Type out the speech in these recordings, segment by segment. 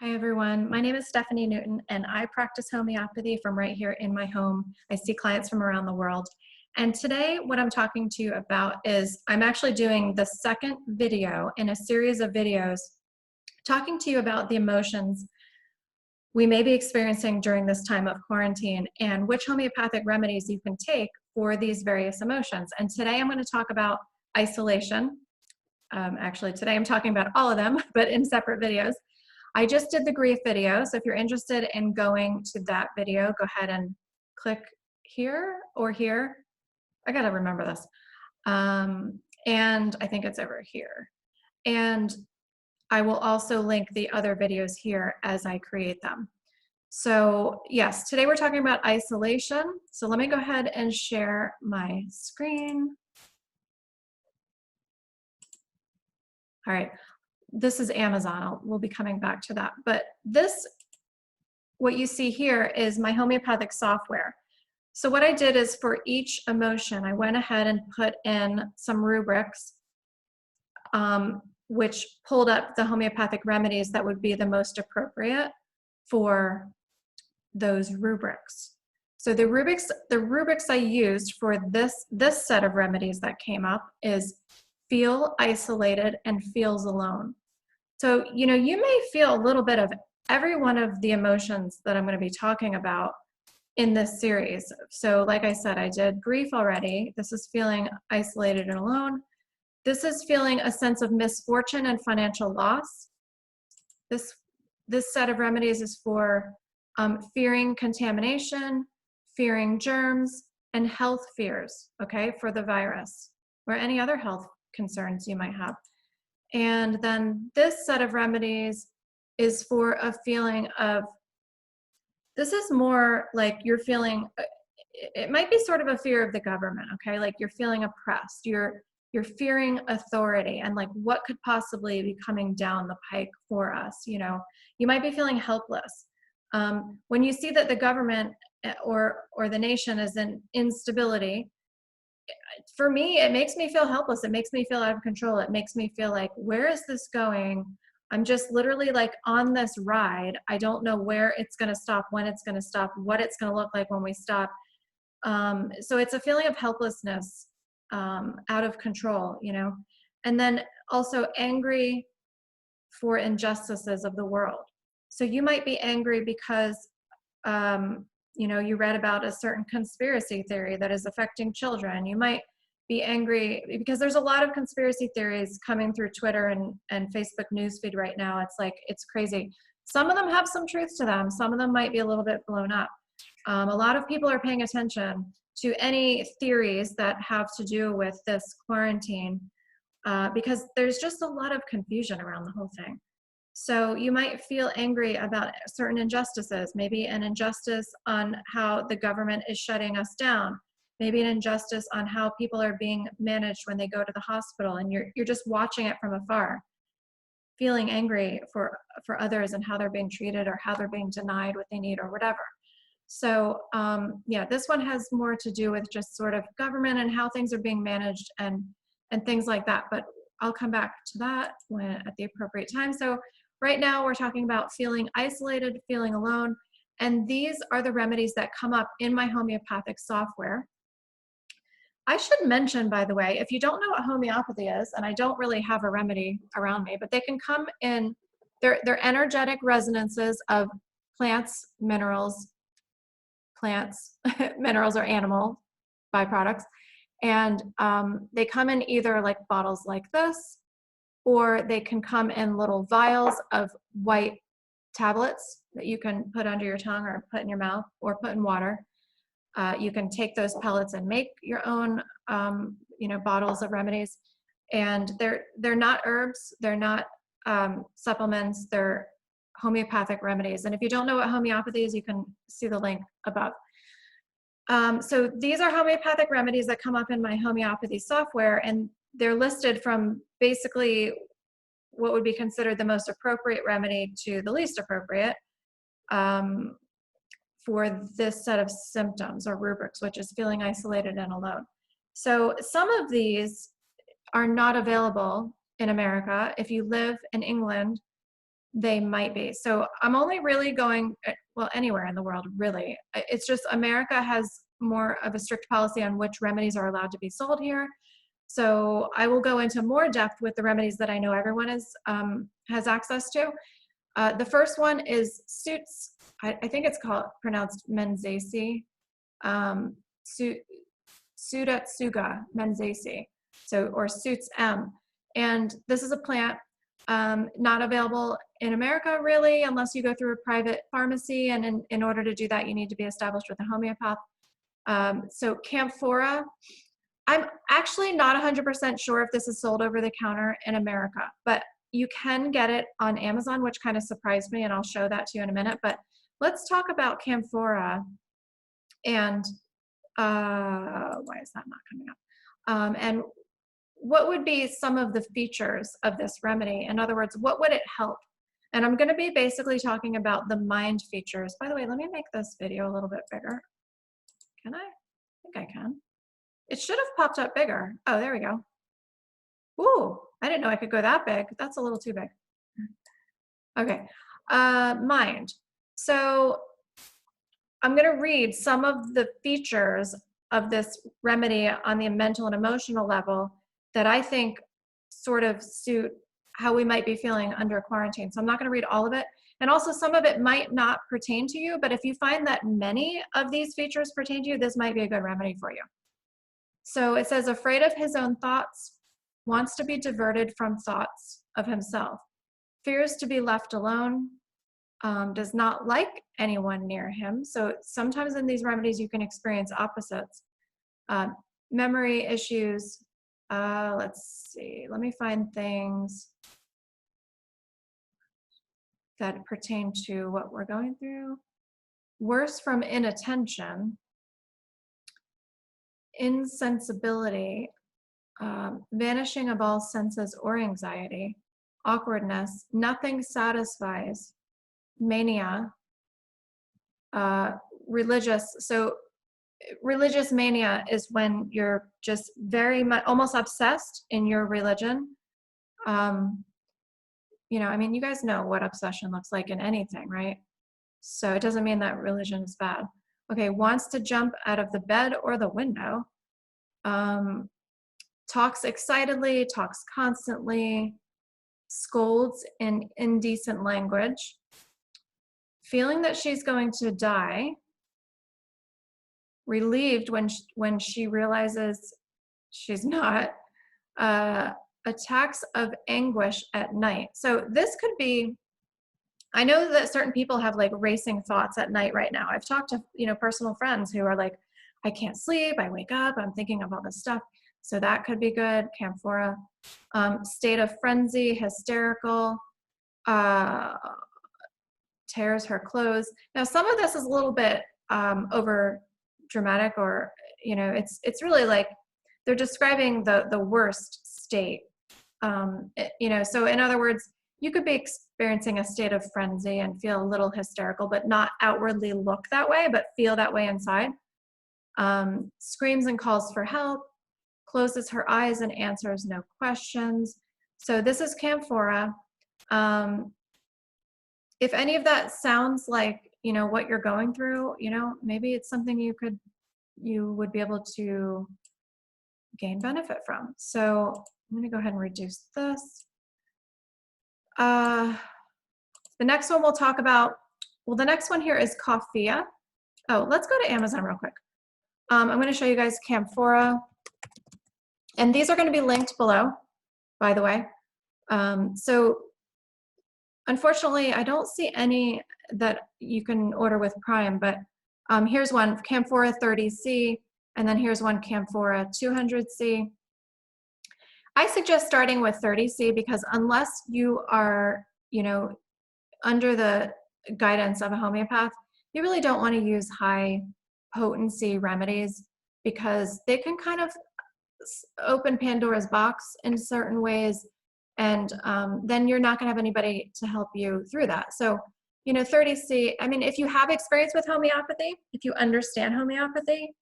Hi everyone, my name is Stephanie Newton and I practice homeopathy from right here in my home. I see clients from around the world. And today what I'm talking to you about is I'm actually doing the second video in a series of videos talking to you about the emotions we may be experiencing during this time of quarantine and which homeopathic remedies you can take for these various emotions. And today I'm going to talk about isolation. Actually, today I'm talking about all of them, but in separate videos. I just did the grief video, so if you're interested in going to that video, go ahead and click here or here. I gotta remember this. And I think it's over here. And I will also link the other videos here as I create them. So yes, today we're talking about isolation. So let me go ahead and share my screen. All right, this is Amazon. We'll be coming back to that. But this, what you see here is my homeopathic software. So what I did is for each emotion, I went ahead and put in some rubrics, which pulled up the homeopathic remedies that would be the most appropriate for those rubrics. So the rubrics I used for this set of remedies that came up is feel isolated and feels alone. So, you may feel a little bit of every one of the emotions that I'm going to be talking about in this series. So like I said, I did grief already. This is feeling isolated and alone. This is feeling a sense of misfortune and financial loss. This set of remedies is for fearing contamination, fearing germs, and health fears, okay, for the virus or any other health concerns you might have. And then this set of remedies is for a feeling of, this is more like you're feeling, it might be sort of a fear of the government, okay? Like you're feeling oppressed, you're fearing authority and like what could possibly be coming down the pike for us, You might be feeling helpless. When you see that the government or the nation is in instability, for me, it makes me feel helpless. It makes me feel out of control. It makes me feel like, where is this going? I'm just literally like on this ride. I don't know where it's going to stop, when it's going to stop, what it's going to look like when we stop. So it's a feeling of helplessness, out of control, and then also angry for injustices of the world. So you might be angry because you read about a certain conspiracy theory that is affecting children. You might be angry because there's a lot of conspiracy theories coming through Twitter and Facebook newsfeed right now. It's like, it's crazy. Some of them have some truth to them. Some of them might be a little bit blown up. A lot of people are paying attention to any theories that have to do with this quarantine because there's just a lot of confusion around the whole thing. So you might feel angry about certain injustices, maybe an injustice on how the government is shutting us down, maybe an injustice on how people are being managed when they go to the hospital, and you're just watching it from afar, feeling angry for others and how they're being treated or how they're being denied what they need or whatever. So yeah, this one has more to do with just sort of government and how things are being managed and things like that, but I'll come back to that at the appropriate time. So right now we're talking about feeling isolated, feeling alone, and these are the remedies that come up in my homeopathic software. I should mention, by the way, if you don't know what homeopathy is, and I don't really have a remedy around me, but they can come in, they're energetic resonances of plants, minerals, minerals or animal byproducts, and they come in either like bottles like this, or they can come in little vials of white tablets that you can put under your tongue or put in your mouth or put in water. You can take those pellets and make your own, bottles of remedies. And they're not herbs, they're not supplements, they're homeopathic remedies. And if you don't know what homeopathy is, you can see the link above. So these are homeopathic remedies that come up in my homeopathy software, and they're listed from basically what would be considered the most appropriate remedy to the least appropriate for this set of symptoms or rubrics, which is feeling isolated and alone. So some of these are not available in America. If you live in England, they might be. So I'm only really going, well, anywhere in the world, really. It's just America has more of a strict policy on which remedies are allowed to be sold here. So I will go into more depth with the remedies that I know everyone is, has access to. The first one is Suits, I think it's pronounced Menzaceae, Pseudotsuga menzaceae, so, or Suits M. And this is a plant not available in America really, unless you go through a private pharmacy, and in order to do that, you need to be established with a homeopath. So Camphora, I'm actually not 100% sure if this is sold over the counter in America, but you can get it on Amazon, which kind of surprised me, and I'll show that to you in a minute. But let's talk about Camphora and why is that not coming up? And what would be some of the features of this remedy? In other words, what would it help? And I'm going to be basically talking about the mind features. By the way, let me make this video a little bit bigger. Can I? I think I can. It should have popped up bigger. Oh, there we go. Ooh, I didn't know I could go that big. That's a little too big. Okay, mind. So I'm going to read some of the features of this remedy on the mental and emotional level that I think sort of suit how we might be feeling under quarantine. So I'm not going to read all of it. And also some of it might not pertain to you, but if you find that many of these features pertain to you, this might be a good remedy for you. So it says, afraid of his own thoughts, wants to be diverted from thoughts of himself, fears to be left alone, does not like anyone near him. So sometimes in these remedies, you can experience opposites. Memory issues, let's see, let me find things that pertain to what we're going through. Worse from inattention, insensibility, vanishing of all senses or anxiety, awkwardness, nothing satisfies, mania, religious. So religious mania is when you're just very much almost obsessed in your religion. You know, I mean, you guys know what obsession looks like in anything, right? So it doesn't mean that religion is bad. Okay, wants to jump out of the bed or the window. Talks excitedly, talks constantly, scolds in indecent language, feeling that she's going to die, relieved when she realizes she's not, attacks of anguish at night. So this could be, I know that certain people have like racing thoughts at night right now. I've talked to, you know, personal friends who are like, I can't sleep, I wake up, I'm thinking of all this stuff. So that could be good, Camphora. State of frenzy, hysterical, tears her clothes. Now some of this is a little bit over dramatic, or, you know, it's really like they're describing the worst state. You know, so in other words, you could be experiencing a state of frenzy and feel a little hysterical, but not outwardly look that way, but feel that way inside. Screams and calls for help, closes her eyes and answers no questions. So this is Camphora. If any of that sounds like, you know, what you're going through, you know, maybe it's something you would be able to gain benefit from. So I'm going to go ahead and reduce this. The next one we'll talk about, well, the next one here is Coffea. Oh, let's go to Amazon real quick. I'm going to show you guys Camphora. And these are going to be linked below, by the way. So unfortunately, I don't see any that you can order with Prime, but here's one, Camphora 30C, and then here's one, Camphora 200C. I suggest starting with 30C because unless you are, you know, under the guidance of a homeopath, you really don't want to use high potency remedies because they can kind of open Pandora's box in certain ways, and then you're not going to have anybody to help you through that. So, you know, 30C, I mean, if you have experience with homeopathy, if you understand homeopathy,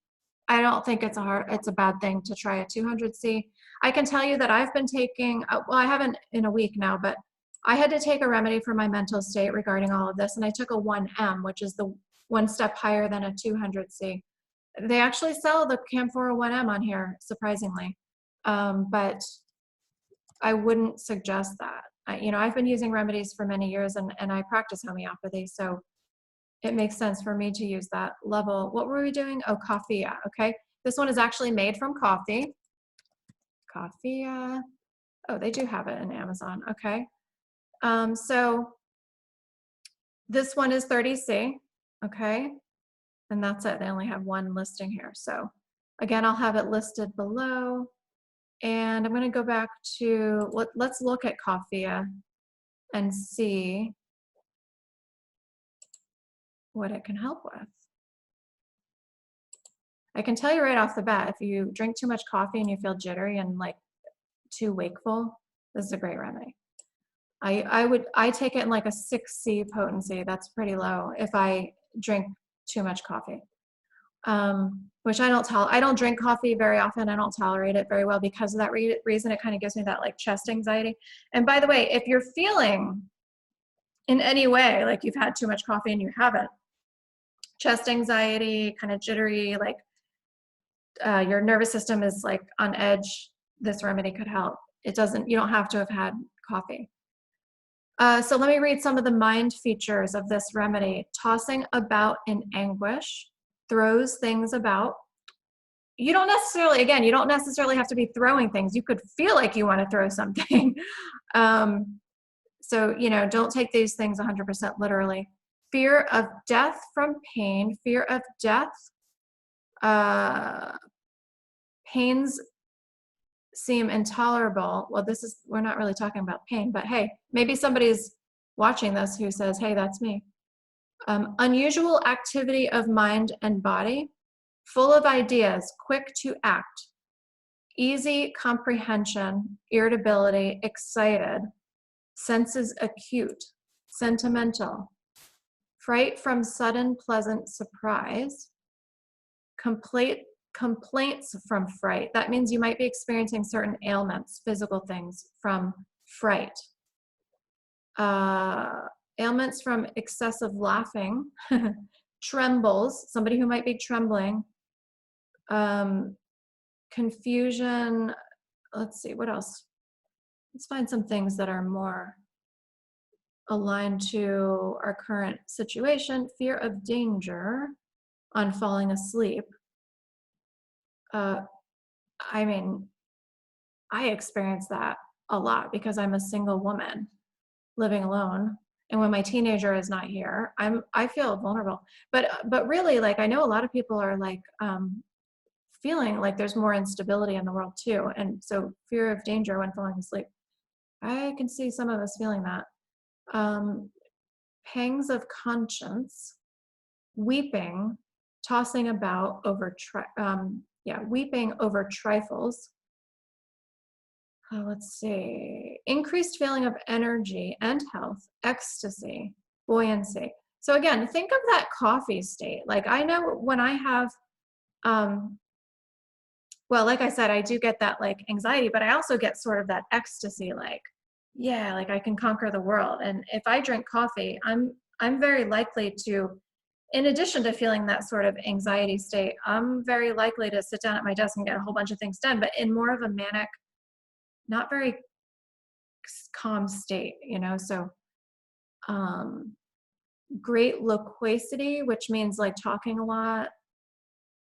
I don't think it's a bad thing to try a 200C. I can tell you that I've been taking, well, I haven't in a week now, but I had to take a remedy for my mental state regarding all of this, and I took a 1M, which is the one step higher than a 200C. They actually sell the Camphora 1M on here, surprisingly, but I wouldn't suggest that. You know, I've been using remedies for many years, and I practice homeopathy, so it makes sense for me to use that level. What were we doing? Oh, Coffea, okay. This one is actually made from coffee. Coffea. Oh, they do have it in Amazon, okay. So this one is 30C, okay, and that's it. They only have one listing here. So again, I'll have it listed below, and I'm going to go back to, let's look at Coffea and see what it can help with. I can tell you right off the bat, if you drink too much coffee and you feel jittery and like too wakeful, this is a great remedy. I take it in like a 6C potency. That's pretty low if I drink too much coffee. Which I don't drink coffee very often. I don't tolerate it very well because of that reason. It kind of gives me that like chest anxiety. And by the way, if you're feeling in any way like you've had too much coffee and you haven't, chest anxiety, kind of jittery, like your nervous system is like on edge, this remedy could help. You don't have to have had coffee. So let me read some of the mind features of this remedy. Tossing about in anguish, throws things about. You don't necessarily have to be throwing things. You could feel like you want to throw something. So, you know, don't take these things 100% literally. Fear of death from pain, fear of death. Pains seem intolerable. Well, we're not really talking about pain, but hey, maybe somebody's watching this who says, hey, that's me. Unusual activity of mind and body, full of ideas, quick to act, easy comprehension, irritability, excited, senses acute, sentimental, fright from sudden pleasant surprise, complaints from fright. That means you might be experiencing certain ailments, physical things from fright. Ailments from excessive laughing, trembles, somebody who might be trembling, confusion. Let's see, what else? Let's find some things that are more aligned to our current situation. Fear of danger on falling asleep. I mean, I experience that a lot because I'm a single woman living alone. And when my teenager is not here, I feel vulnerable. But really, like, I know a lot of people are like feeling like there's more instability in the world too. And so fear of danger when falling asleep. I can see some of us feeling that. Pangs of conscience, weeping, tossing about over, weeping over trifles. Let's see, increased feeling of energy and health, ecstasy, buoyancy. So again, think of that coffee state. Like I know when I have, well, like I said, I do get that like anxiety, but I also get sort of that ecstasy, like, yeah, like I can conquer the world. And if I drink coffee, I'm very likely to, in addition to feeling that sort of anxiety state, I'm very likely to sit down at my desk and get a whole bunch of things done, but in more of a manic, not very calm state, you know? So great loquacity, which means like talking a lot.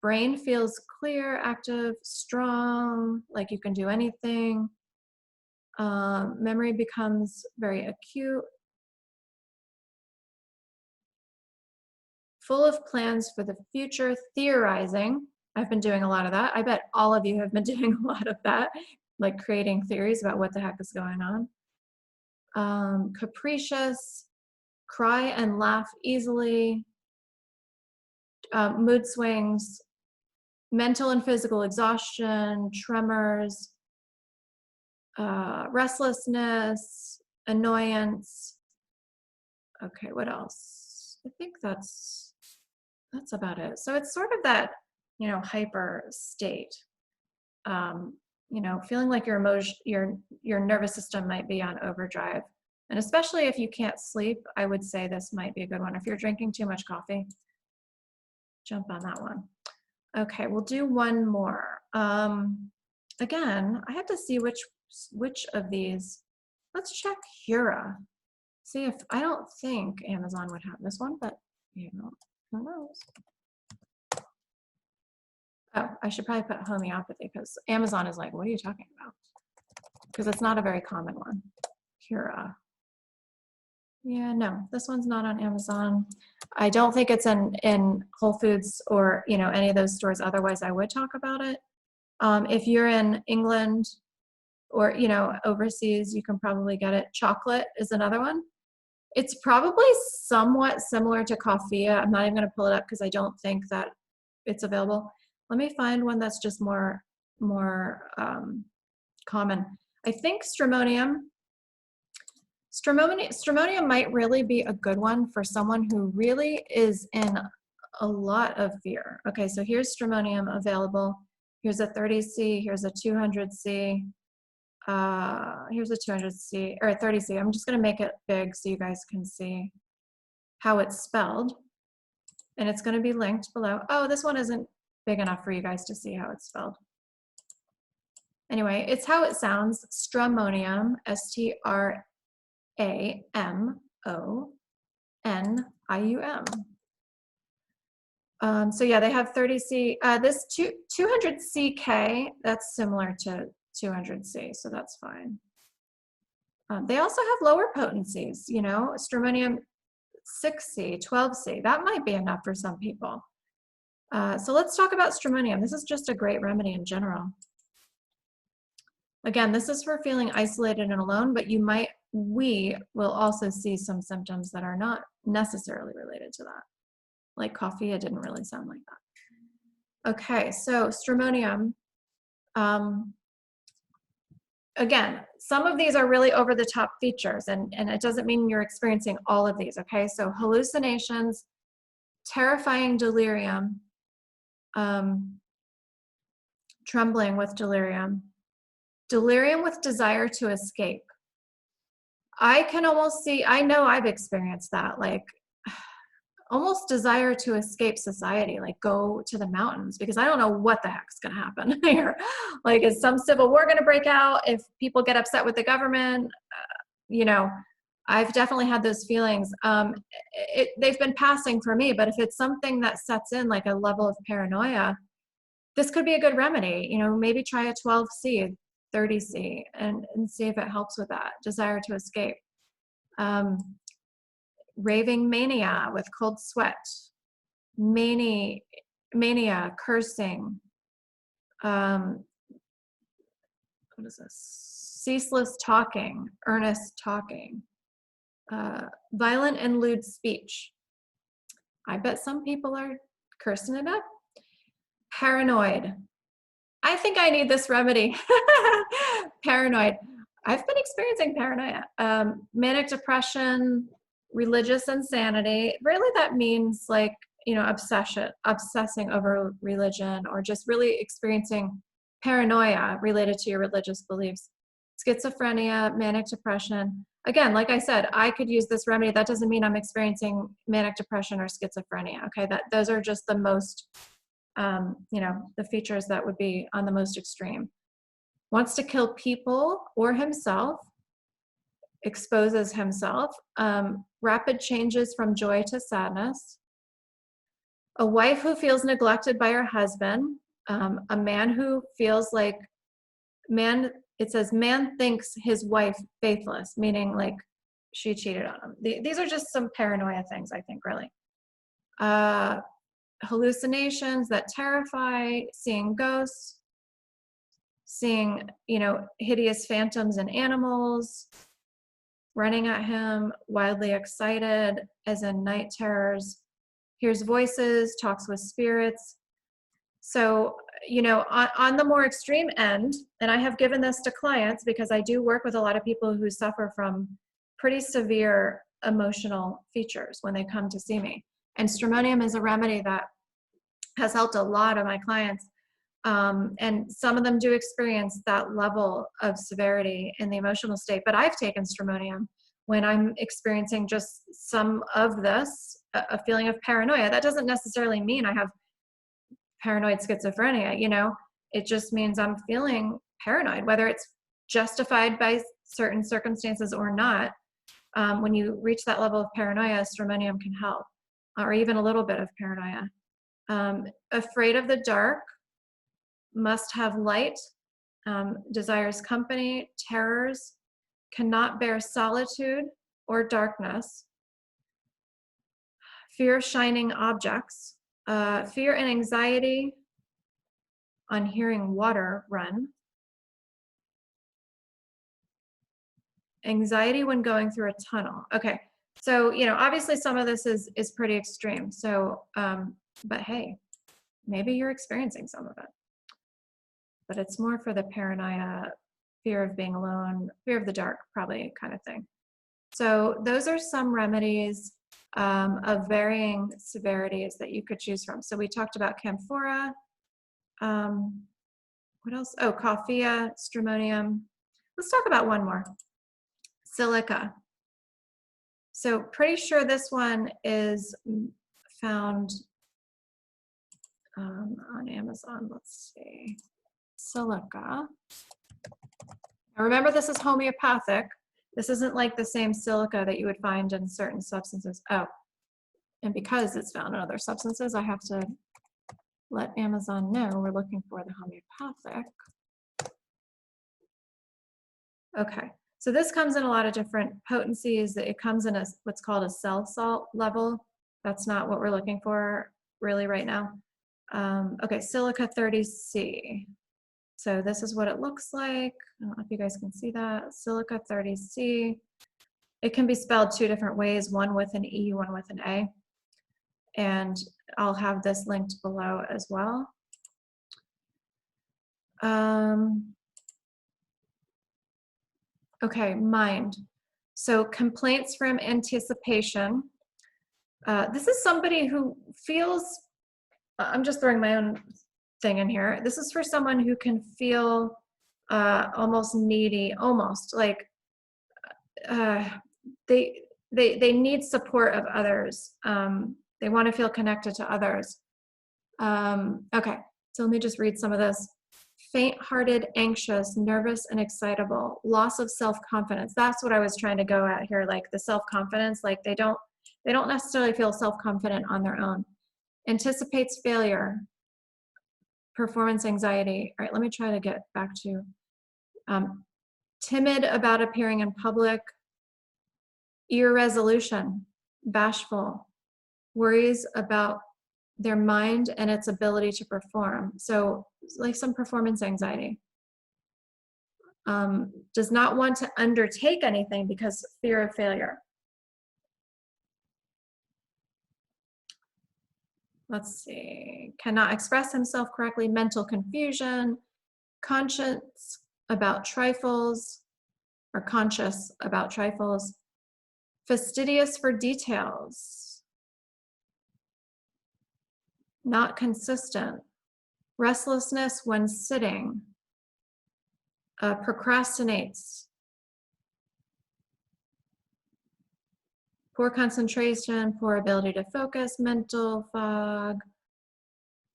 Brain feels clear, active, strong, like you can do anything. Memory becomes very acute. Full of plans for the future, theorizing. I've been doing a lot of that. I bet all of you have been doing a lot of that, like creating theories about what the heck is going on. Capricious, cry and laugh easily, mood swings, mental and physical exhaustion, tremors, restlessness, annoyance. Okay, what else? I think that's about it. So it's sort of that, you know, hyper state. You know, feeling like your nervous system might be on overdrive And especially if you can't sleep, I would say this might be a good one. If you're drinking too much coffee, jump on that one. Okay, we'll do one more. Again, I have to see which of these. Let's check Hura. See if, I don't think Amazon would have this one, but you know, who knows? Oh, I should probably put homeopathy because Amazon is like, what are you talking about? Because it's not a very common one. Hura. Yeah, no, this one's not on Amazon. I don't think it's in Whole Foods or, you know, any of those stores. Otherwise, I would talk about it. If you're in England or, you know, overseas, you can probably get it. Chocolate is another one. It's probably somewhat similar to Coffea. I'm not even going to pull it up because I don't think that it's available. Let me find one that's just more common. I think Stramonium. Stramonium might really be a good one for someone who really is in a lot of fear. Okay, so here's Stramonium available. Here's a 30C, here's a 200C, here's a 200C, or a 30C. I'm just gonna make it big so you guys can see how it's spelled. And it's gonna be linked below. Oh, this one isn't big enough for you guys to see how it's spelled. Anyway, it's how it sounds, Stramonium, Stramonium. So yeah, they have 30C. This 200CK, that's similar to 200C, so that's fine. They also have lower potencies, you know, Stramonium 6C, 12C. That might be enough for some people. So let's talk about Stramonium. This is just a great remedy in general. Again, this is for feeling isolated and alone, but we will also see some symptoms that are not necessarily related to that. Like Coffea didn't really sound like that. Okay, so Stramonium. Again, some of these are really over the top features, and it doesn't mean you're experiencing all of these, okay? So hallucinations, terrifying delirium, trembling with delirium, delirium with desire to escape. I can almost see, I know I've experienced that, like almost desire to escape society, like go to the mountains because I don't know what the heck's gonna happen here. Like, is some civil war gonna break out if people get upset with the government? You know, I've definitely had those feelings. They've been passing for me, but if it's something that sets in like a level of paranoia, this could be a good remedy. You know, maybe try a 12C, 30C, and see if it helps with that desire to escape. Raving mania with cold sweat, mania, cursing, what is this? Ceaseless talking, earnest talking, violent and lewd speech. I bet some people are cursing it up. Paranoid. I think I need this remedy. Paranoid. I've been experiencing paranoia. Manic depression, religious insanity. Really that means like, you know, obsessing over religion, or just really experiencing paranoia related to your religious beliefs. Schizophrenia, manic depression. Again, like I said, I could use this remedy. That doesn't mean I'm experiencing manic depression or schizophrenia, okay? Those are just the most, you know, the features that would be on the most extreme. Wants to kill people or himself, exposes himself, rapid changes from joy to sadness, a wife who feels neglected by her husband, a man who feels like, it says man thinks his wife faithless, meaning like she cheated on him. These are just some paranoia things, I think, really. Hallucinations that terrify, seeing ghosts, seeing, you know, hideous phantoms and animals, running at him, wildly excited, as in night terrors, hears voices, talks with spirits. So, you know, on the more extreme end, and I have given this to clients because I do work with a lot of people who suffer from pretty severe emotional features when they come to see me. And Stramonium is a remedy that has helped a lot of my clients. And some of them do experience that level of severity in the emotional state, but I've taken Stramonium when I'm experiencing just some of this, a feeling of paranoia. That doesn't necessarily mean I have paranoid schizophrenia, you know, it just means I'm feeling paranoid, whether it's justified by certain circumstances or not. When you reach that level of paranoia, stramonium can help, or even a little bit of paranoia. Afraid of the dark, must have light, desires company, terrors, cannot bear solitude or darkness, fear of shining objects, fear and anxiety on hearing water run, anxiety when going through a tunnel. Okay, so, you know, obviously some of this is pretty extreme. So, but hey, maybe you're experiencing some of it. But it's more for the paranoia, fear of being alone, fear of the dark, probably kind of thing. So those are some remedies of varying severities that you could choose from. So we talked about Camphora. What else? Oh, Coffea, Stramonium. Let's talk about one more. Silica. So pretty sure this one is found on Amazon. Let's see. Silica. Now remember, this is homeopathic. This isn't like the same silica that you would find in certain substances. Oh, and because it's found in other substances, I have to let Amazon know we're looking for the homeopathic. Okay, so this comes in a lot of different potencies. It comes in what's called a cell salt level. That's not what we're looking for really right now. Okay, silica 30C. So this is what it looks like. I don't know if you guys can see that. Silica 30C. It can be spelled two different ways, one with an E, one with an A. And I'll have this linked below as well. Okay, mind. So complaints from anticipation. This is somebody who feels, I'm just throwing my own thing in here. This is for someone who can feel almost needy, almost like they need support of others. They want to feel connected to others. Okay, so let me just read some of this. Faint-hearted, anxious, nervous, and excitable, loss of self-confidence. That's what I was trying to go at here, like the self-confidence, like they don't necessarily feel self-confident on their own. Anticipates failure, performance anxiety. All right, let me try to get back to timid about appearing in public, irresolution, bashful, worries about their mind and its ability to perform. So like some performance anxiety. Does not want to undertake anything because fear of failure. Let's see, cannot express himself correctly, mental confusion, conscious about trifles, or conscious about trifles, fastidious for details, not consistent, restlessness when sitting, procrastinates, poor concentration, poor ability to focus, mental fog,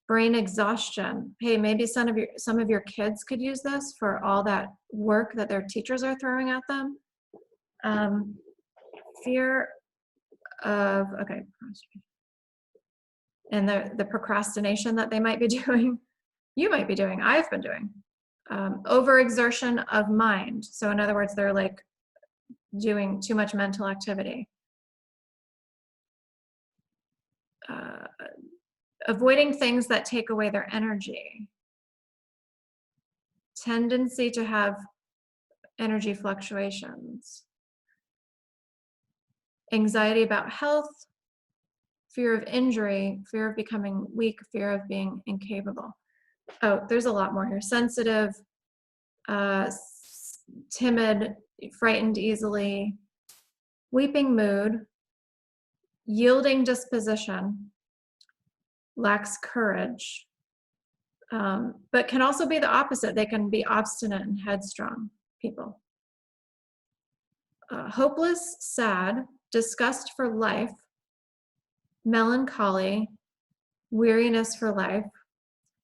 brain exhaustion. Hey, maybe some of your kids could use this for all that work that their teachers are throwing at them. Fear of, okay, and the procrastination that they might be doing, you might be doing, I've been doing. Overexertion of mind. So in other words, they're like doing too much mental activity. Avoiding things that take away their energy. Tendency to have energy fluctuations. Anxiety about health, fear of injury, fear of becoming weak, fear of being incapable. Oh, there's a lot more here. Sensitive, timid, frightened easily, weeping mood, yielding disposition, lacks courage, but can also be the opposite. They can be obstinate and headstrong people. hopeless, sad, disgust for life, melancholy, weariness for life,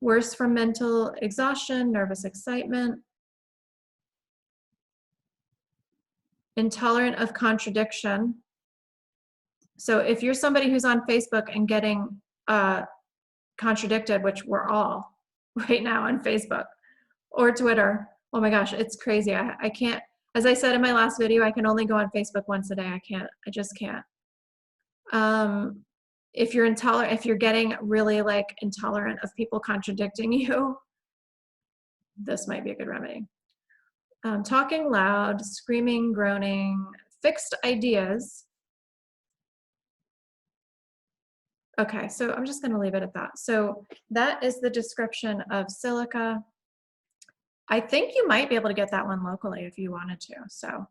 worse from mental exhaustion, nervous excitement, intolerant of contradiction. So if you're somebody who's on Facebook and getting contradicted, which we're all right now on Facebook or Twitter, oh my gosh, it's crazy. I can't, as I said in my last video, I can only go on Facebook once a day. I just can't. If you're intolerant, if you're getting really like intolerant of people contradicting you, this might be a good remedy. Talking loud, screaming, groaning, fixed ideas. Okay, so I'm just going to leave it at that. So that is the description of silica. I think you might be able to get that one locally if you wanted to. So,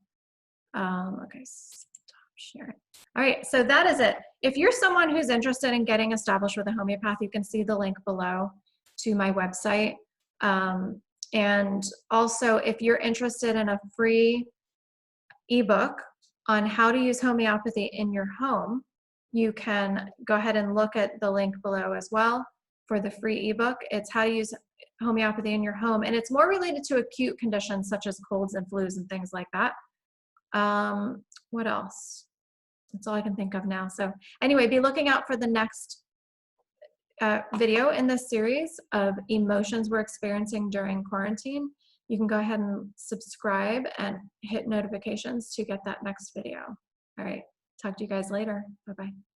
okay, stop sharing. All right, so that is it. If you're someone who's interested in getting established with a homeopath, you can see the link below to my website. And also, if you're interested in a free ebook on how to use homeopathy in your home, you can go ahead and look at the link below as well for the free ebook. It's how to use homeopathy in your home, and it's more related to acute conditions such as colds and flus and things like that. What else? That's all I can think of now. So anyway, be looking out for the next video in this series of emotions we're experiencing during quarantine. You can go ahead and subscribe and hit notifications to get that next video. All right, talk to you guys later. Bye-bye.